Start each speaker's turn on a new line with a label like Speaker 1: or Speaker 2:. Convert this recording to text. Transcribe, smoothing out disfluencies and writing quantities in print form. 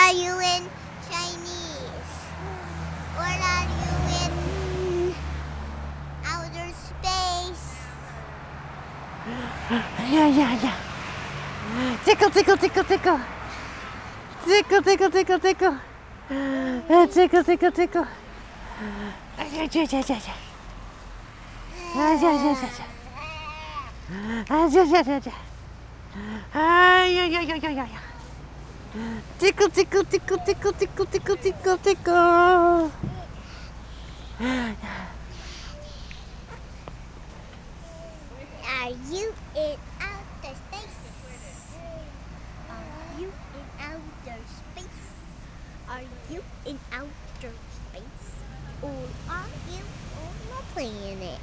Speaker 1: are you in Chinese? Or are you in outer space?
Speaker 2: Yeah. Tickle, tickle, tickle, tickle. Tickle, tickle, tickle, tickle. Tickle, tickle, tickle. Tickle, tickle, tickle, tickle, tickle, tickle, tickle, tickle.
Speaker 1: Are you in outer space? Are you in outer space? Are you in outer space? Or are you on a planet?